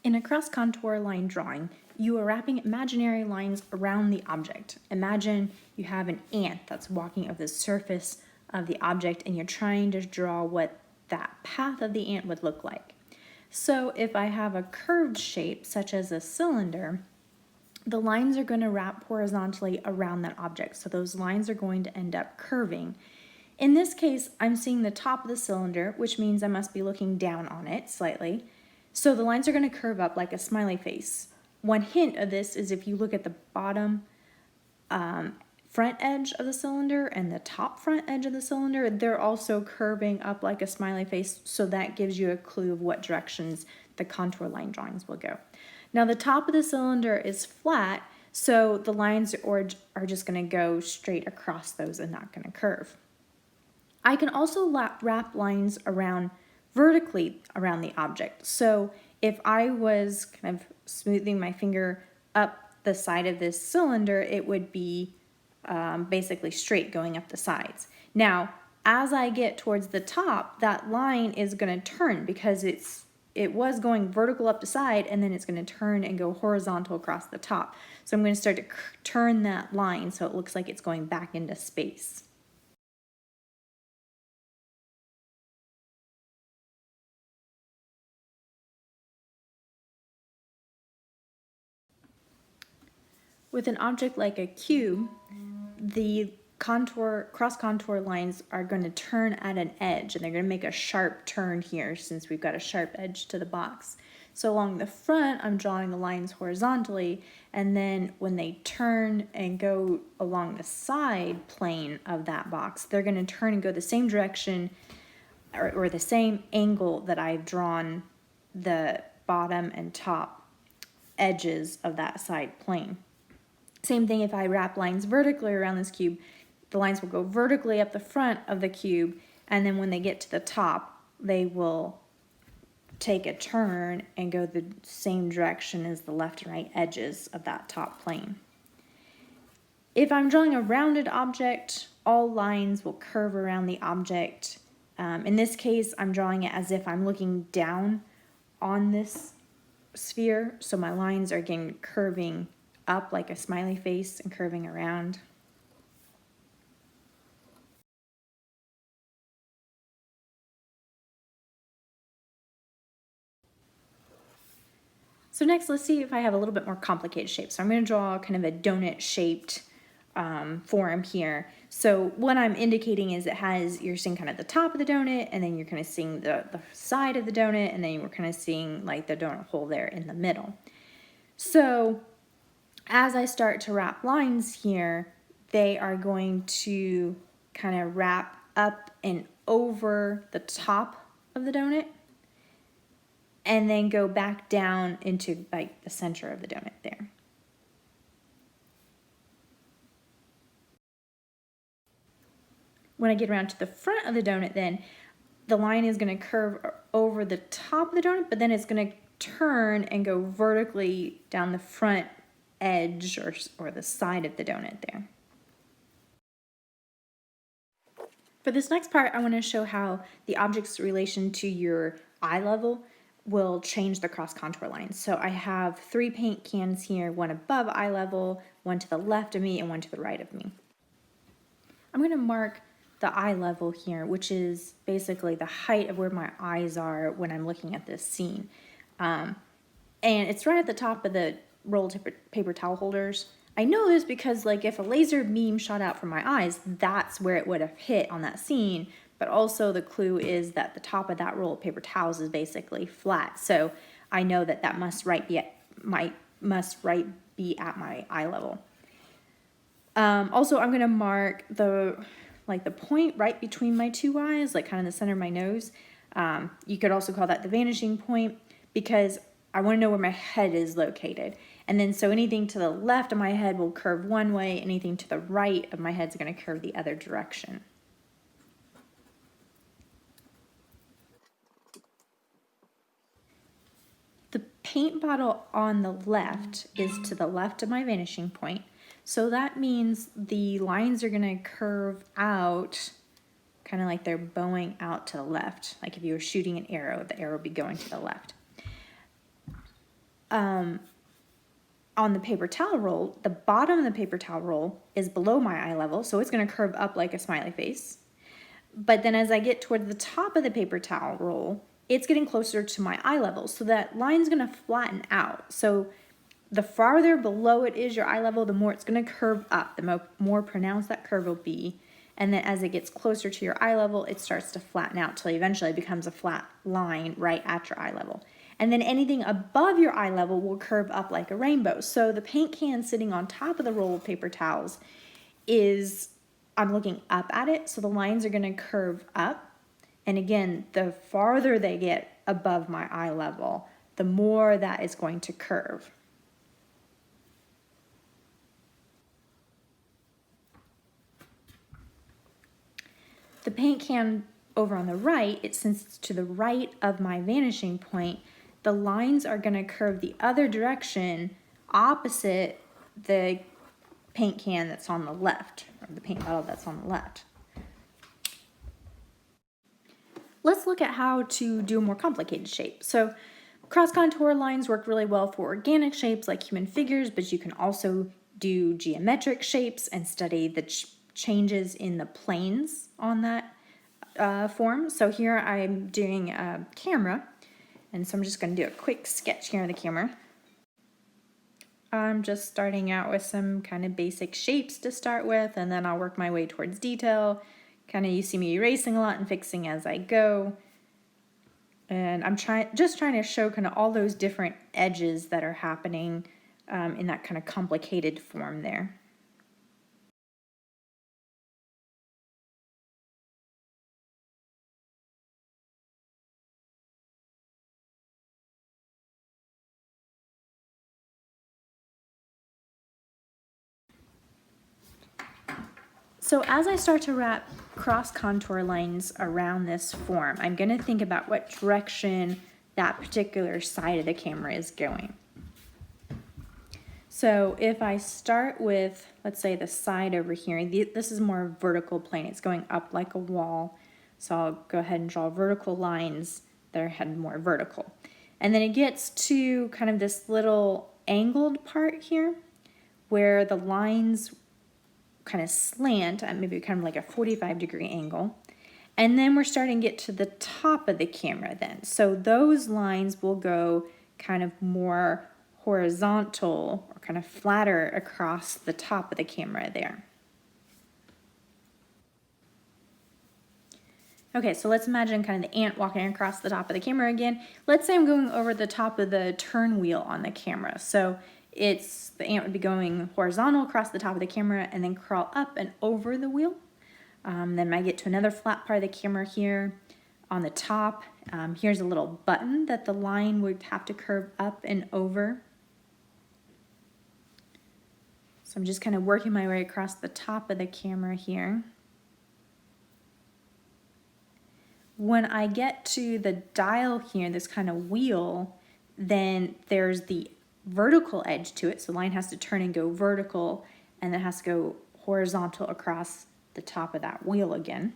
In a cross-contour line drawing, you are wrapping imaginary lines around the object. Imagine you have an ant that's walking over the surface of the object and you're trying to draw what that path of the ant would look like. So if I have a curved shape, such as a cylinder, the lines are going to wrap horizontally around that object. So those lines are going to end up curving. In this case, I'm seeing the top of the cylinder, which means I must be looking down on it slightly. So the lines are going to curve up like a smiley face. One hint of this is if you look at the bottom front edge of the cylinder and the top front edge of the cylinder, they're also curving up like a smiley face, so that gives you a clue of what directions the contour line drawings will go. Now the top of the cylinder is flat, so the lines are just going to go straight across those and not going to curve. I can also wrap lines around vertically around the object. So if I was kind of smoothing my finger up the side of this cylinder, it would be basically straight going up the sides. Now, as I get towards the top, that line is going to turn because it was going vertical up the side, and then it's going to turn and go horizontal across the top. So I'm going to start to turn that line so it looks like it's going back into space. With an object like a cube, the cross-contour lines are going to turn at an edge, and they're going to make a sharp turn here since we've got a sharp edge to the box. So along the front, I'm drawing the lines horizontally, and then when they turn and go along the side plane of that box, they're going to turn and go the same direction or the same angle that I've drawn the bottom and top edges of that side plane. Same thing if I wrap lines vertically around this cube, the lines will go vertically up the front of the cube, and then when they get to the top, they will take a turn and go the same direction as the left and right edges of that top plane. If I'm drawing a rounded object, all lines will curve around the object. In this case, I'm drawing it as if I'm looking down on this sphere, so my lines are again curving up like a smiley face and curving around. So next, let's see if I have a little bit more complicated shapes. So I'm going to draw kind of a donut-shaped form here. So what I'm indicating is you're seeing kind of the top of the donut, and then you're kind of seeing the side of the donut, and then we're kind of seeing like the donut hole there in the middle. So as I start to wrap lines here, they are going to kind of wrap up and over the top of the donut and then go back down into like the center of the donut there. When I get around to the front of the donut, then the line is going to curve over the top of the donut, but then it's going to turn and go vertically down the front edge or the side of the donut there. For this next part, I want to show how the object's relation to your eye level will change the cross-contour lines. So I have 3 paint cans here, one above eye level, one to the left of me, and one to the right of me. I'm going to mark the eye level here, which is basically the height of where my eyes are when I'm looking at this scene. And it's right at the top of the rolled paper towel holders. I know this because like if a laser beam shot out from my eyes, that's where it would have hit on that scene, but also the clue is that the top of that roll of paper towels is basically flat. So I know that that must be at my eye level. Also, I'm going to mark the point right between my 2 eyes, like kind of the center of my nose. You could also call that the vanishing point, because I want to know where my head is located. And then so anything to the left of my head will curve one way, anything to the right of my head is going to curve the other direction. The paint bottle on the left is to the left of my vanishing point. So that means the lines are going to curve out kind of like they're bowing out to the left. Like if you were shooting an arrow, the arrow would be going to the left. on the paper towel roll, the bottom of the paper towel roll is below my eye level, so it's going to curve up like a smiley face. But then as I get toward the top of the paper towel roll, it's getting closer to my eye level, so that line's going to flatten out. So the farther below it is your eye level, the more it's going to curve up, the more pronounced that curve will be. And then as it gets closer to your eye level, it starts to flatten out till eventually it becomes a flat line right at your eye level. And then anything above your eye level will curve up like a rainbow. So the paint can sitting on top of the roll of paper towels is, I'm looking up at it, so the lines are going to curve up. And again, the farther they get above my eye level, the more that is going to curve. The paint can over on the right, since it's to the right of my vanishing point, the lines are going to curve the other direction opposite the paint can that's on the left, or the paint bottle that's on the left. Let's look at how to do a more complicated shape. So cross contour lines work really well for organic shapes like human figures, but you can also do geometric shapes and study the changes in the planes on that form. So here I'm doing a camera, and so I'm just going to do a quick sketch here of the camera. I'm just starting out with some kind of basic shapes to start with, and then I'll work my way towards detail. Kind of, you see me erasing a lot and fixing as I go. And I'm just trying to show kind of all those different edges that are happening in that kind of complicated form there. So as I start to wrap cross contour lines around this form, I'm going to think about what direction that particular side of the camera is going. So if I start with, let's say, the side over here, this is more vertical plane. It's going up like a wall. So I'll go ahead and draw vertical lines that are headed more vertical. And then it gets to kind of this little angled part here where the lines kind of slant at maybe kind of like a 45-degree angle. And then we're starting to get to the top of the camera then. So those lines will go kind of more horizontal or kind of flatter across the top of the camera there. Okay, so let's imagine kind of the ant walking across the top of the camera again. Let's say I'm going over the top of the turn wheel on the camera. So the ant would be going horizontal across the top of the camera and then crawl up and over the wheel. Then I get to another flat part of the camera here on the top. Here's a little button that the line would have to curve up and over. So I'm just kind of working my way across the top of the camera here. When I get to the dial here, this kind of wheel, then there's the vertical edge to it. So the line has to turn and go vertical, and then has to go horizontal across the top of that wheel again.